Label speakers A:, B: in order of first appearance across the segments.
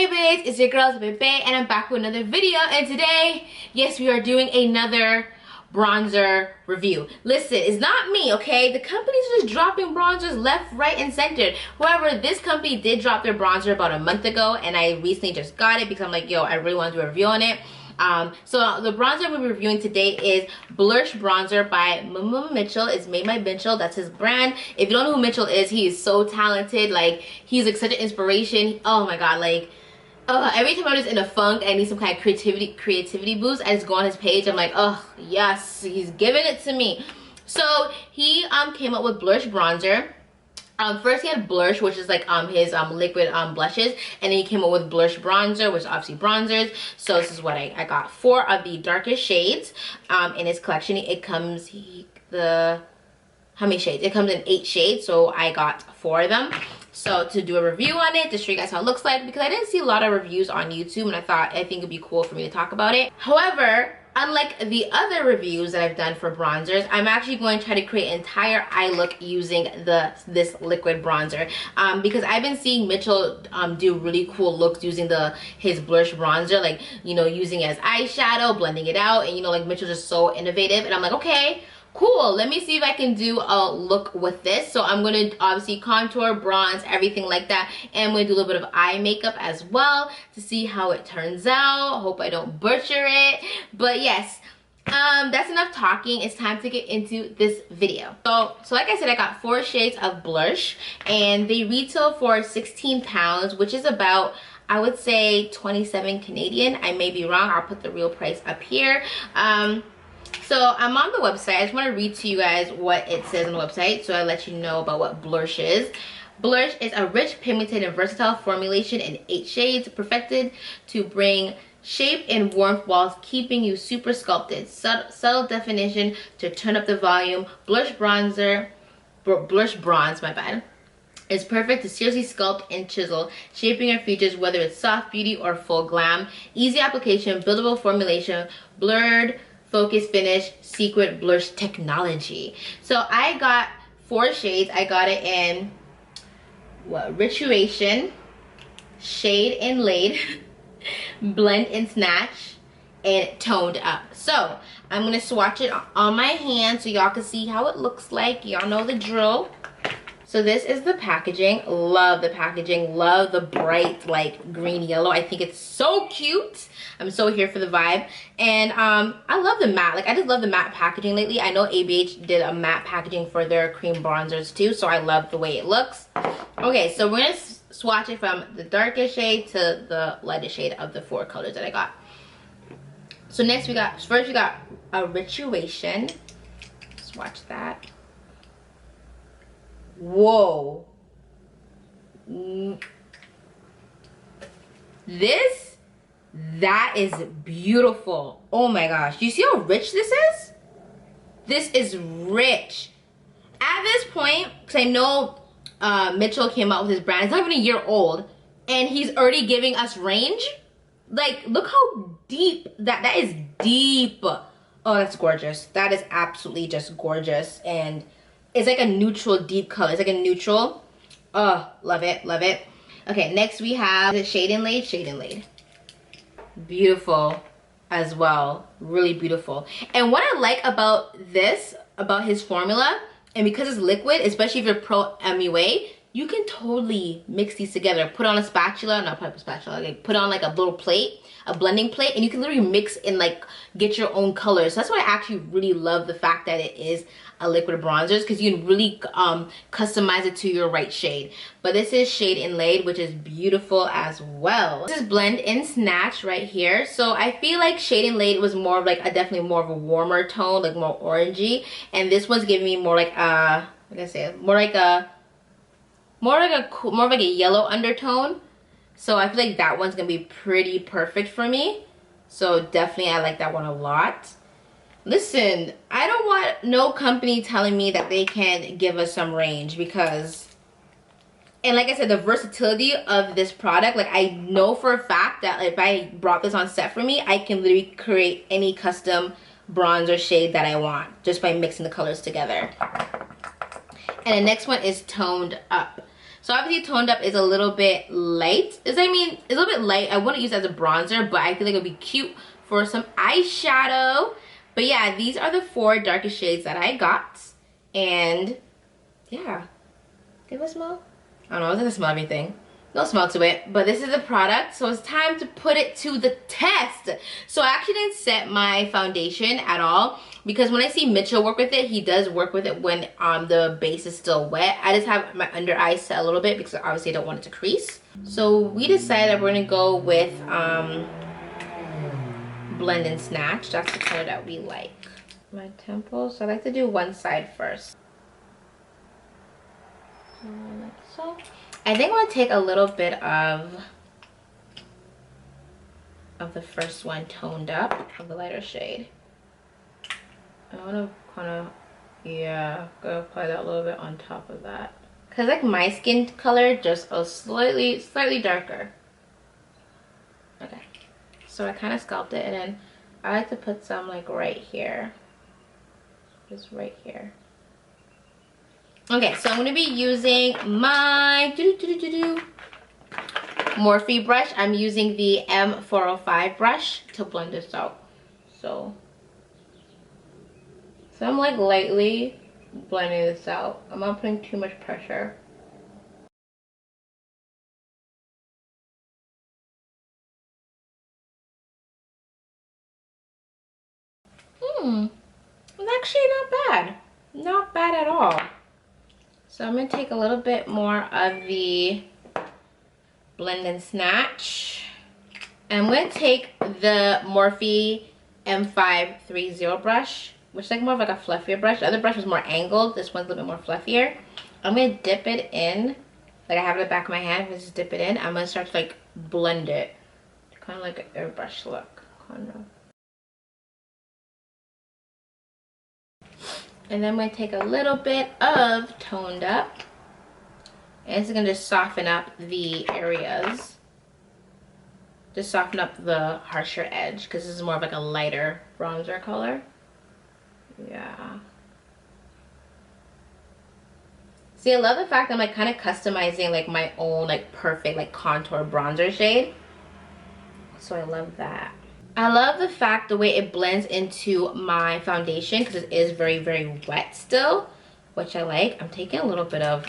A: Hey babes, it's your girl Bebe and I'm back with another video, and today, yes, we are doing another bronzer review. Listen, it's not me, okay? The company's just dropping bronzers left, right, and center. However, this company did drop their bronzer about a month ago, and I recently just got it because I'm like, yo, I really want to do a review on it. So the bronzer we're reviewing today is Blursh bronzer by Mitchell. It's made by Mitchell. That's his brand. If you don't know who Mitchell is, he is so talented. Like, he's like such an inspiration. Oh my god, like every time I'm just in a funk, I need some kind of creativity boost, I just go on his page. I'm like, oh yes, he's giving it to me. So he came up with Blursh bronzer. First he had Blursh, which is like his liquid blushes, and then he came up with Blursh bronzer, which is obviously bronzers. So this is what I got. 4 of the darkest shades in his collection. It comes how many shades? It comes in 8 shades, so I got 4 of them. So to do a review on it, to show you guys how it looks like, because I didn't see a lot of reviews on YouTube, and I think it'd be cool for me to talk about it. However, unlike the other reviews that I've done for bronzers, I'm actually going to try to create an entire eye look using this liquid bronzer, because I've been seeing Mitchell do really cool looks using his Blursh bronzer, like, you know, using it as eyeshadow, blending it out, and you know, like, Mitchell's just so innovative, and I'm like, okay, cool, let me see if I can do a look with this. So I'm going to obviously contour, bronze, everything like that, and I'm going to do a little bit of eye makeup as well to see how it turns out. Hope I don't butcher it, but yes, that's enough talking. It's time to get into this video. So like I said, I got 4 shades of Blursh, and they retail for £16, which is about, I would say, 27 Canadian. I may be wrong. I'll put the real price up here. So I'm on the website. I just want to read to you guys what it says on the website, so I'll let you know about what Blursh is. Blursh is a rich, pigmented, and versatile formulation in 8 shades, perfected to bring shape and warmth while keeping you super sculpted. Subtle definition to turn up the volume. Blursh bronze, my bad, is perfect to seriously sculpt and chisel, shaping your features whether it's soft beauty or full glam. Easy application, buildable formulation, blurred focus finish, secret Blursh technology. So I got 4 shades. I got it in Rituation, Shade and Laid, Blend and Snatch, and Toned Up. So I'm gonna swatch it on my hand so y'all can see how it looks like. Y'all know the drill. So this is the packaging. Love the packaging. Love the bright, like, green yellow. I think it's so cute. I'm so here for the vibe. And I love the matte. Like, I just love the matte packaging lately. I know ABH did a matte packaging for their cream bronzers too, so I love the way it looks. Okay, so we're gonna swatch it from the darkest shade to the lightest shade of the 4 colors that I got. So first we got a Rituation. Swatch that. Whoa. That is beautiful. Oh my gosh. Do you see how rich this is? This is rich. At this point, because I know Mitchell came out with his brand, it's not even a year old, and he's already giving us range. Like, look how deep that is. Deep. Oh, that's gorgeous. That is absolutely just gorgeous. And it's like a neutral deep color. It's like a neutral. Oh, love it, love it. Okay, next we have the Shade and Laid, Shade and Laid. Beautiful as well. Really beautiful. And what I like about this, about his formula, and because it's liquid, especially if you're pro MUA, you can totally mix these together. Put on a spatula, not put a spatula, like put on like a little plate, a blending plate, and you can literally mix and like get your own colors. So that's why I actually really love the fact that it is a liquid bronzers, because you can really customize it to your right shade. But this is Shade and Laid, which is beautiful as well. This is Blend and Snatch right here. So I feel like Shade and Laid was more of like definitely more of a warmer tone, like more orangey, and this one's giving me more like more of like a yellow undertone. So I feel like that one's gonna be pretty perfect for me. So definitely I like that one a lot. Listen, I don't want no company telling me that they can give us some range, because, and like I said, the versatility of this product, like I know for a fact that if I brought this on set for me, I can literally create any custom bronzer shade that I want just by mixing the colors together. And the next one is Toned Up. So obviously toned up is a little bit light. It's a little bit light. I wouldn't use it as a bronzer, but I feel like it would be cute for some eyeshadow. But yeah, these are the 4 darkest shades that I got. And yeah, did it smell? I don't know, I was gonna smell everything. No smell to it, but this is the product, so it's time to put it to the test. So I actually didn't set my foundation at all because when I see Mitchell work with it, he does work with it when the base is still wet. I just have my under eye set a little bit because obviously I don't want it to crease. So we decided that we're gonna go with Blend and Snatch. That's the color that we like. My temples, so I like to do one side first. Like so. I think I'm gonna take a little bit of the first one toned up, of the lighter shade. I wanna kinda, yeah, go apply that a little bit on top of that. Cause like my skin color just a slightly darker. Okay, so I kind of scalped it, and then I like to put some like right here, just right here. Okay, so I'm going to be using my Morphe brush. I'm using the M405 brush to blend this out. So I'm like lightly blending this out. I'm not putting too much pressure. It's actually not bad. Not bad at all. So I'm going to take a little bit more of the Blend and Snatch. And I'm going to take the Morphe M530 brush, which is like more of like a fluffier brush. The other brush was more angled. This one's a little bit more fluffier. I'm going to dip it in. Like I have it in the back of my hand. I'm just dip it in. I'm going to start to like blend it. Kind of like an airbrush look. Kind of. And then I'm going to take a little bit of toned up. And it's going to just soften up the areas. Just soften up the harsher edge because this is more of like a lighter bronzer color. Yeah. See, I love the fact that I'm like kind of customizing like my own like perfect like contour bronzer shade. So I love that. I love the fact the way it blends into my foundation because it is very, very wet still, which I like. I'm taking a little bit of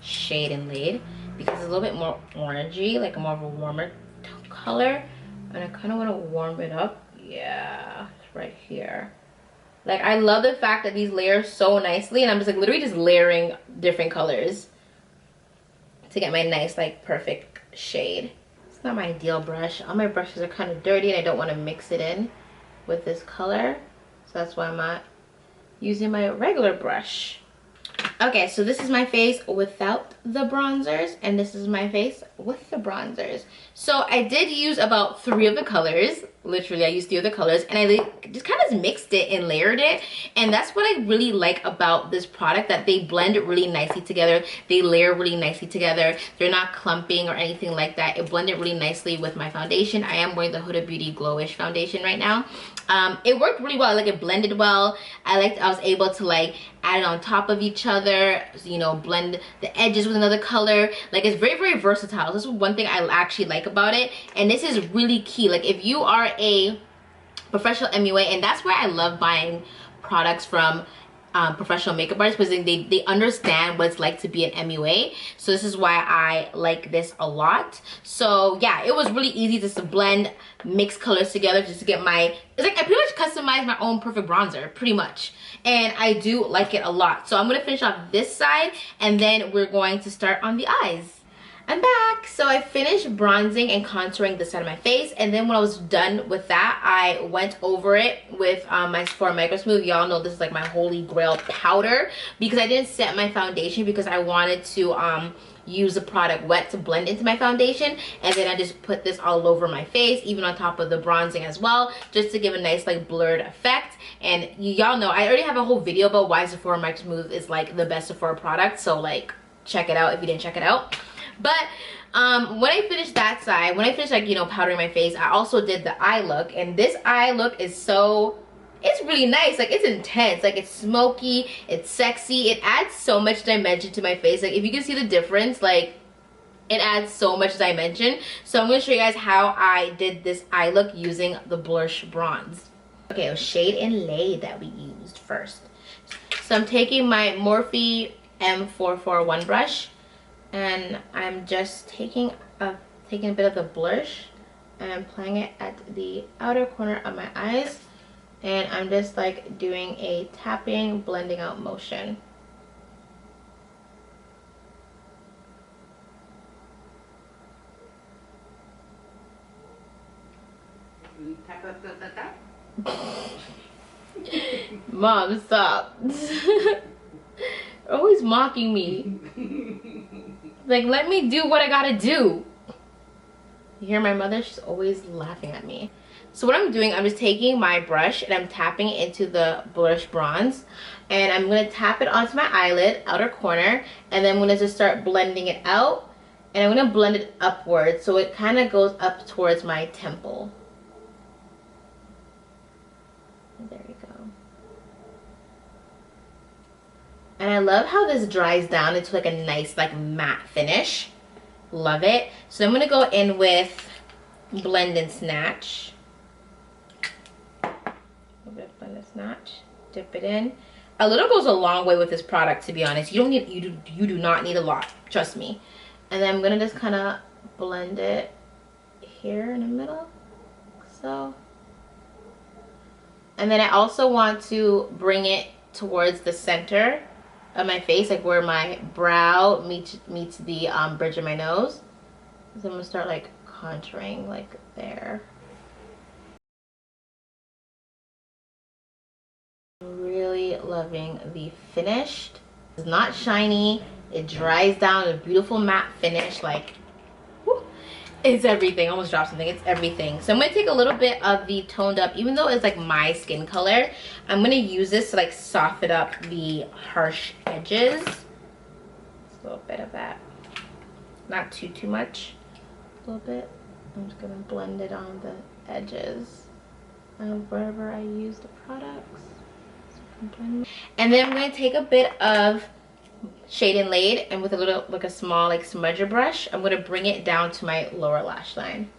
A: shade and laid because it's a little bit more orangey, like more of a warmer color, and I kind of want to warm it up. Yeah, it's right here. Like I love the fact that these layer so nicely, and I'm just like literally just layering different colors to get my nice like perfect shade. It's not my ideal brush. All my brushes are kind of dirty and I don't want to mix it in with this color, so that's why I'm not using my regular brush. Okay, so this is my face without the bronzers, and this is my face with the bronzers. So I did use about 3 of the colors. Literally, I used 3 of the colors, and I just kind of mixed it and layered it. And that's what I really like about this product, that they blend really nicely together. They layer really nicely together. They're not clumping or anything like that. It blended really nicely with my foundation. I am wearing the Huda Beauty Glowish foundation right now. It worked really well. Like it blended well. I was able to like add it on top of each other, you know, blend the edges with another color. Like it's very, very versatile. This is one thing I actually like about it, and this is really key. Like if you are a professional MUA, and that's why I love buying products from professional makeup artists, because they understand what it's like to be an MUA. So this is why I like this a lot. So yeah, it was really easy just to blend, mix colors together just to get my, it's like I pretty much customized my own perfect bronzer pretty much, and I do like it a lot. So I'm gonna finish off this side, and then we're going to start on the eyes. I'm back. So I finished bronzing and contouring the side of my face, and then when I was done with that, I went over it with my Sephora Micro Smooth. Y'all know this is like my holy grail powder, because I didn't set my foundation because I wanted to use the product wet to blend into my foundation, and then I just put this all over my face, even on top of the bronzing as well, just to give a nice like blurred effect. And y'all know I already have a whole video about why Sephora Micro Smooth is like the best Sephora product, so like check it out if you didn't check it out. But when I finished that side, when I finished like, you know, powdering my face, I also did the eye look, and this eye look is so it's really nice. Like, it's intense. Like, it's smoky, it's sexy. It adds so much dimension to my face. Like, if you can see the difference, like, it adds so much dimension. So I'm going to show you guys how I did this eye look using the Blursh bronze. Okay, it was Shade and Lay that we used first. So I'm taking my Morphe M441 brush, and I'm just taking a bit of the blush and I'm applying it at the outer corner of my eyes, and I'm just like doing a tapping, blending out motion. Mom, stop. Always mocking me. Like, let me do what I gotta do. You hear my mother? She's always laughing at me. So what I'm doing, I'm just taking my brush and I'm tapping it into the Blursh bronze, and I'm gonna tap it onto my eyelid, outer corner, and then I'm gonna just start blending it out, and I'm gonna blend it upwards so it kind of goes up towards my temple. There we go. And I love how this dries down into like a nice like matte finish. Love it. So I'm gonna go in with Blend and Snatch. A little bit of Blend and Snatch. Dip it in. A little goes a long way with this product, to be honest. You don't need, you do not need a lot, trust me. And then I'm gonna just kind of blend it here in the middle, so. And then I also want to bring it towards the center of my face, like where my brow meets the bridge of my nose. So I'm gonna start like contouring like there. I'm really loving the finished. It's not shiny. It dries down a beautiful matte finish. Like, whew, it's everything. I almost dropped something. It's everything. So I'm gonna take a little bit of the toned up, even though it's like my skin color, I'm gonna use this to like soften up the harsh edges. Just a little bit of that. Not too much. A little bit. I'm just gonna blend it on the edges of wherever I use the products. And then I'm gonna take a bit of Shade and Laid, and with a little, like a small like smudger brush, I'm gonna bring it down to my lower lash line.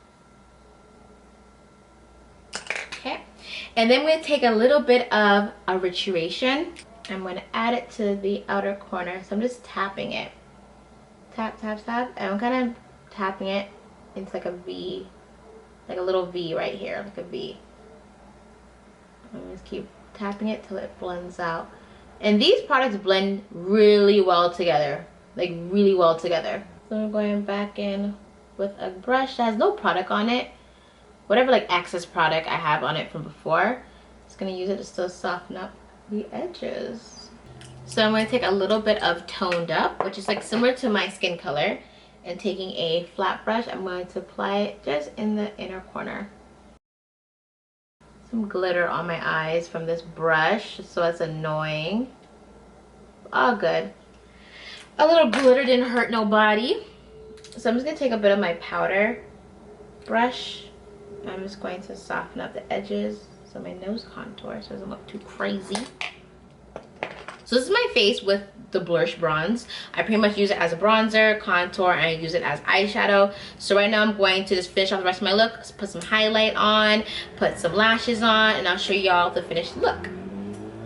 A: Okay, and then I'm gonna take a little bit of a rituration. I'm gonna add it to the outer corner. So I'm just tapping it. Tap, tap, tap, and I'm kind of tapping it into like a V, like a little V right here, like a V. I'm just keep tapping it till it blends out. And these products blend really well together, like really well together. So I'm going back in with a brush that has no product on it, whatever like excess product I have on it from before. Just gonna use it to still soften up the edges. So I'm gonna take a little bit of toned up, which is like similar to my skin color, and taking a flat brush, I'm going to apply it just in the inner corner. Some glitter on my eyes from this brush, so it's annoying. All good. A little glitter didn't hurt nobody. So I'm just gonna take a bit of my powder brush. I'm just going to soften up the edges so my nose contour so it doesn't look too crazy. So this is my face with the Blursh bronze. I pretty much use it as a bronzer, contour, and I use it as eyeshadow. So right now I'm going to just finish off the rest of my look, put some highlight on, put some lashes on, and I'll show y'all the finished look.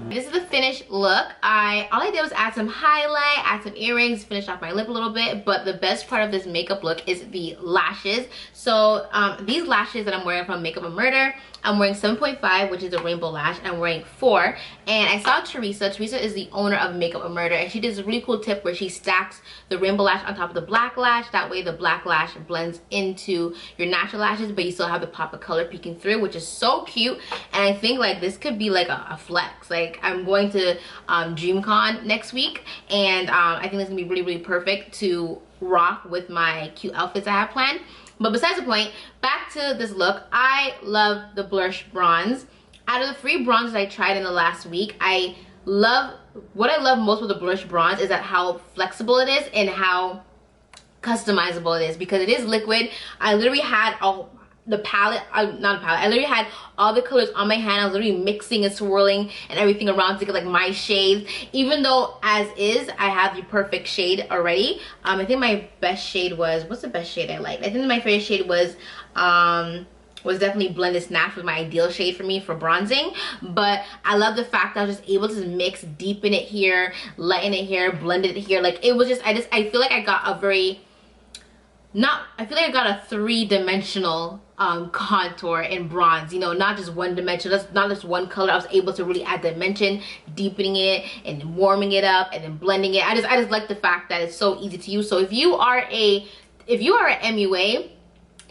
A: This is the finished look. All I did was add some highlight, add some earrings, finish off my lip a little bit, but the best part of this makeup look is the lashes. So these lashes that I'm wearing from Makeup and Murder, I'm wearing 7.5, which is a rainbow lash, and I'm wearing 4. And I saw Teresa. Teresa is the owner of Makeup and Murder, and she does a really cool tip where she stacks the rainbow lash on top of the black lash. That way the black lash blends into your natural lashes, but you still have the pop of color peeking through, which is so cute. And I think like this could be like a flex. Like I'm going to DreamCon next week, and I think this is gonna be really, really perfect to rock with my cute outfits I have planned. But besides the point, back to this look. I love the Blursh bronze. Out of the 3 bronzes I tried in the last week, what I love most with the Blursh bronze is that how flexible it is and how customizable it is, because it is liquid. I literally had the palette, not a palette, I literally had all the colors on my hand. I was literally mixing and swirling and everything around to get like my shades, even though as is I have the perfect shade already. I think my best shade was, what's the best shade I liked? I think my favorite shade was definitely Blended Snatch, was my ideal shade for me for bronzing. But I love the fact that I was just able to mix, deepen it here, lighten it here, blend it here. Like it was just, I feel like I got a very, I feel like I got a three-dimensional contour in bronze, you know, not just one dimension, that's not just one color. I was able to really add dimension, deepening it and then warming it up and then blending it. I just like the fact that it's so easy to use. So if you are an MUA,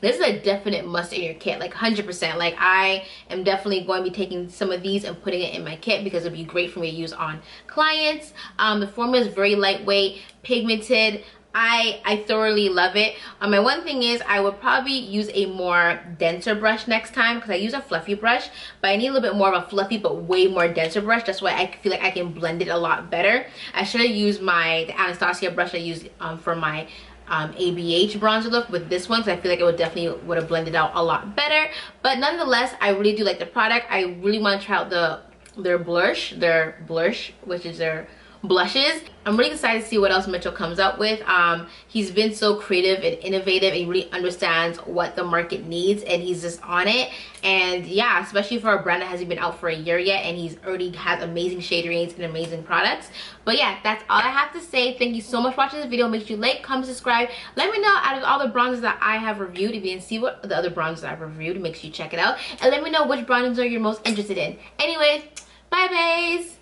A: this is a definite must in your kit, like 100%. Like I am definitely going to be taking some of these and putting it in my kit because it'd be great for me to use on clients. The formula is very lightweight, pigmented. I thoroughly love it. My one thing is I would probably use a more denser brush next time because I use a fluffy brush, but I need a little bit more of a fluffy but way more denser brush. That's why I feel like I can blend it a lot better. I should have used the Anastasia brush I used for my ABH bronzer look with this one, because I feel like it would have blended out a lot better. But nonetheless, I really do like the product. I really want to try out their Blursh, which is their blushes. I'm really excited to see what else Mitchell comes up with. He's been so creative and innovative, and he really understands what the market needs, and he's just on it. And yeah, especially for a brand that hasn't been out for a year yet, and he's already has amazing shade range and amazing products. But yeah, that's all I have to say. Thank you so much for watching this video. Make sure you like, comment, subscribe. Let me know out of all the bronzers that I have reviewed, if you didn't see what the other bronzers I've reviewed, make sure you check it out, and let me know which bronzer you're most interested in. Anyways, bye, babes.